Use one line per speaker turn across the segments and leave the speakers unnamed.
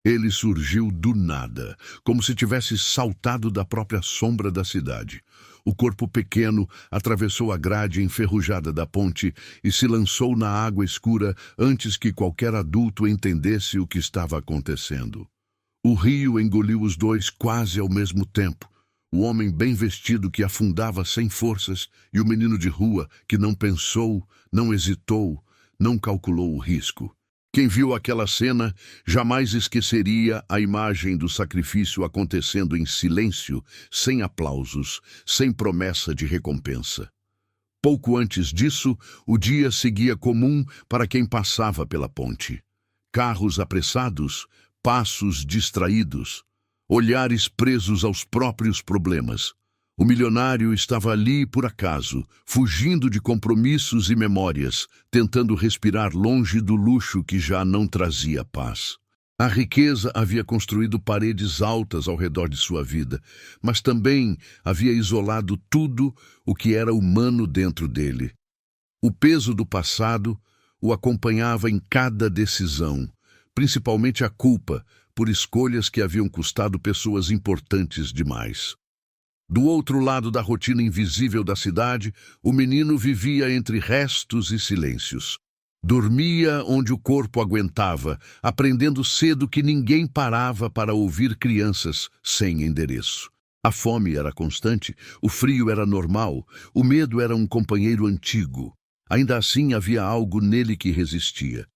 Ele surgiu do nada, como se tivesse saltado da própria sombra da cidade. O corpo pequeno atravessou a grade enferrujada da ponte e se lançou na água escura antes que qualquer adulto entendesse o que estava acontecendo. O rio engoliu os dois quase ao mesmo tempo. O homem bem vestido que afundava sem forças e o menino de rua que não pensou, não hesitou, não calculou o risco. Quem viu aquela cena jamais esqueceria a imagem do sacrifício acontecendo em silêncio, sem aplausos, sem promessa de recompensa. Pouco antes disso, o dia seguia comum para quem passava pela ponte. Carros apressados, passos distraídos, olhares presos aos próprios problemas. O milionário estava ali por acaso, fugindo de compromissos e memórias, tentando respirar longe do luxo que já não trazia paz. A riqueza havia construído paredes altas ao redor de sua vida, mas também havia isolado tudo o que era humano dentro dele. O peso do passado o acompanhava em cada decisão, principalmente a culpa por escolhas que haviam custado pessoas importantes demais. Do outro lado da rotina invisível da cidade, o menino vivia entre restos e silêncios. Dormia onde o corpo aguentava, aprendendo cedo que ninguém parava para ouvir crianças sem endereço. A fome era constante, o frio era normal, o medo era um companheiro antigo. Ainda assim havia algo nele que resistia.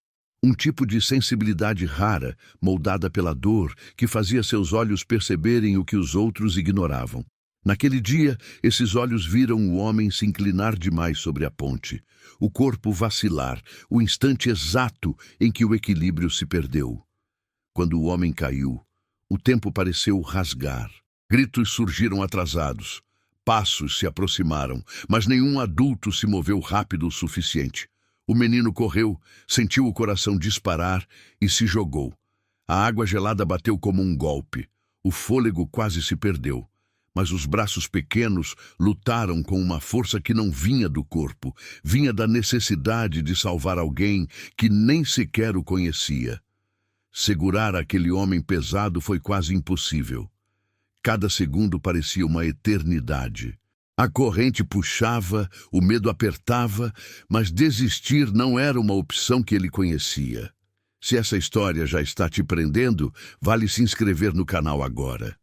Um tipo de sensibilidade rara, moldada pela dor, que fazia seus olhos perceberem o que os outros ignoravam. Naquele dia, esses olhos viram o homem se inclinar demais sobre a ponte, o corpo vacilar, o instante exato em que o equilíbrio se perdeu. Quando o homem caiu, o tempo pareceu rasgar. Gritos surgiram atrasados. Passos se aproximaram, mas nenhum adulto se moveu rápido o suficiente. O menino correu, sentiu o coração disparar e se jogou. A água gelada bateu como um golpe. O fôlego quase se perdeu. Mas os braços pequenos lutaram com uma força que não vinha do corpo, vinha da necessidade de salvar alguém que nem sequer o conhecia. Segurar aquele homem pesado foi quase impossível. Cada segundo parecia uma eternidade. A corrente puxava, o medo apertava, mas desistir não era uma opção que ele conhecia. Se essa história já está te prendendo, vale se inscrever no canal agora.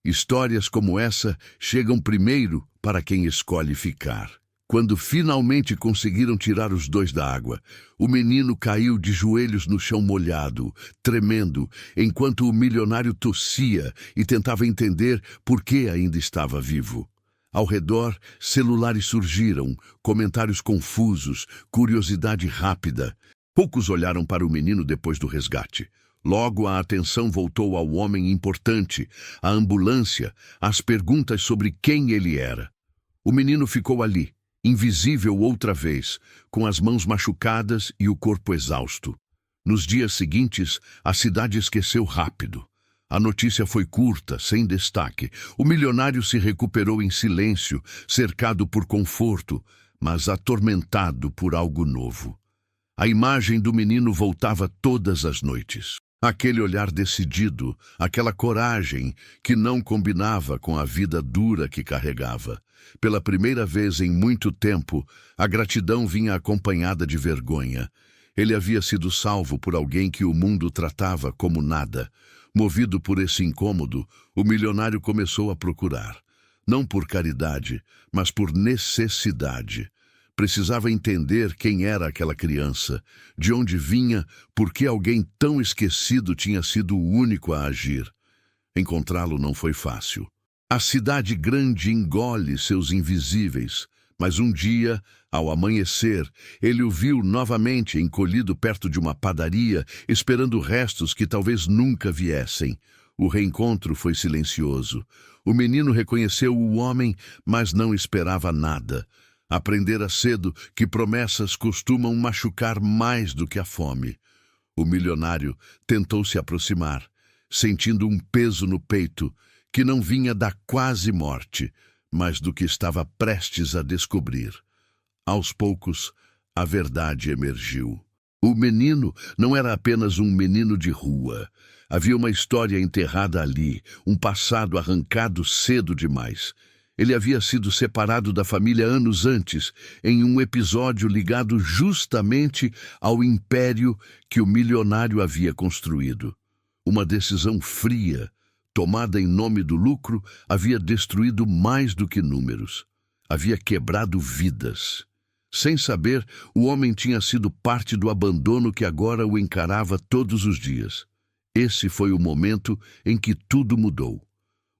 Histórias como essa chegam primeiro para quem escolhe ficar. Quando finalmente conseguiram tirar os dois da água, o menino caiu de joelhos no chão molhado, tremendo, enquanto o milionário tossia e tentava entender por que ainda estava vivo. Ao redor, celulares surgiram, comentários confusos, curiosidade rápida. Poucos olharam para o menino depois do resgate. Logo a atenção voltou ao homem importante, à ambulância, às perguntas sobre quem ele era. O menino ficou ali, invisível outra vez, com as mãos machucadas e o corpo exausto. Nos dias seguintes, a cidade esqueceu rápido. A notícia foi curta, sem destaque. O milionário se recuperou em silêncio, cercado por conforto, mas atormentado por algo novo. A imagem do menino voltava todas as noites. Aquele olhar decidido, aquela coragem que não combinava com a vida dura que carregava. Pela primeira vez em muito tempo, a gratidão vinha acompanhada de vergonha. Ele havia sido salvo por alguém que o mundo tratava como nada. Movido por esse incômodo, o milionário começou a procurar. Não por caridade, mas por necessidade. Precisava entender quem era aquela criança, de onde vinha, por que alguém tão esquecido tinha sido o único a agir. Encontrá-lo não foi fácil. A cidade grande engole seus invisíveis, mas um dia, ao amanhecer, ele o viu novamente encolhido perto de uma padaria, esperando restos que talvez nunca viessem. O reencontro foi silencioso. O menino reconheceu o homem, mas não esperava nada. Aprendera cedo que promessas costumam machucar mais do que a fome. O milionário tentou se aproximar, sentindo um peso no peito que não vinha da quase morte, mas do que estava prestes a descobrir. Aos poucos, a verdade emergiu. O menino não era apenas um menino de rua. Havia uma história enterrada ali, um passado arrancado cedo demais. Ele havia sido separado da família anos antes, em um episódio ligado justamente ao império que o milionário havia construído. Uma decisão fria, tomada em nome do lucro, havia destruído mais do que números. Havia quebrado vidas. Sem saber, o homem tinha sido parte do abandono que agora o encarava todos os dias. Esse foi o momento em que tudo mudou.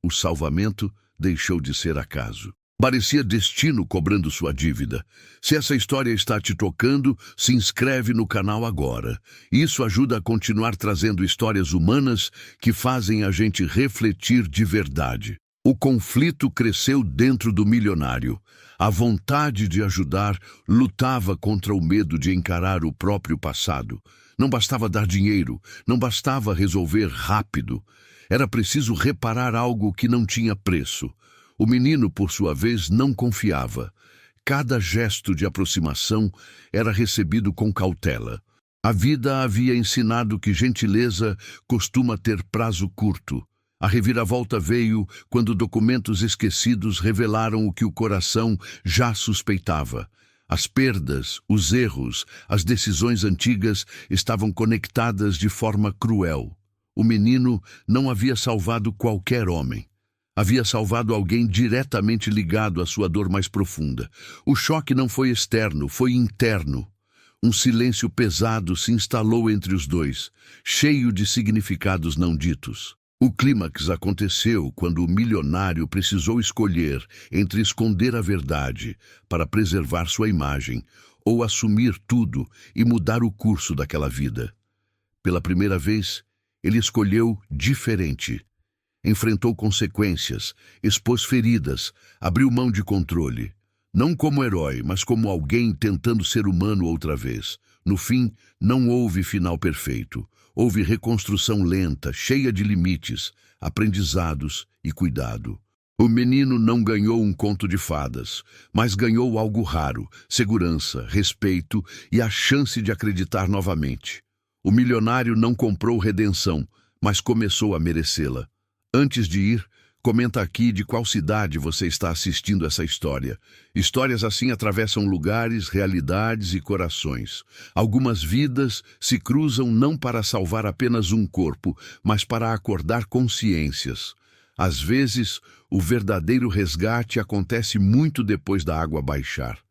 O salvamento deixou de ser acaso. Parecia destino cobrando sua dívida. Se essa história está te tocando, se inscreve no canal agora. Isso ajuda a continuar trazendo histórias humanas que fazem a gente refletir de verdade. O conflito cresceu dentro do milionário. A vontade de ajudar lutava contra o medo de encarar o próprio passado. Não bastava dar dinheiro, não bastava resolver rápido. Era preciso reparar algo que não tinha preço. O menino, por sua vez, não confiava. Cada gesto de aproximação era recebido com cautela. A vida havia ensinado que gentileza costuma ter prazo curto. A reviravolta veio quando documentos esquecidos revelaram o que o coração já suspeitava. As perdas, os erros, as decisões antigas estavam conectadas de forma cruel. O menino não havia salvado qualquer homem. Havia salvado alguém diretamente ligado à sua dor mais profunda. O choque não foi externo, foi interno. Um silêncio pesado se instalou entre os dois, cheio de significados não ditos. O clímax aconteceu quando o milionário precisou escolher entre esconder a verdade para preservar sua imagem ou assumir tudo e mudar o curso daquela vida. Pela primeira vez, ele escolheu diferente. Enfrentou consequências, expôs feridas, abriu mão de controle. Não como herói, mas como alguém tentando ser humano outra vez. No fim, não houve final perfeito. Houve reconstrução lenta, cheia de limites, aprendizados e cuidado. O menino não ganhou um conto de fadas, mas ganhou algo raro: segurança, respeito e a chance de acreditar novamente. O milionário não comprou redenção, mas começou a merecê-la. Antes de ir, comenta aqui de qual cidade você está assistindo essa história. Histórias assim atravessam lugares, realidades e corações. Algumas vidas se cruzam não para salvar apenas um corpo, mas para acordar consciências. Às vezes, o verdadeiro resgate acontece muito depois da água baixar.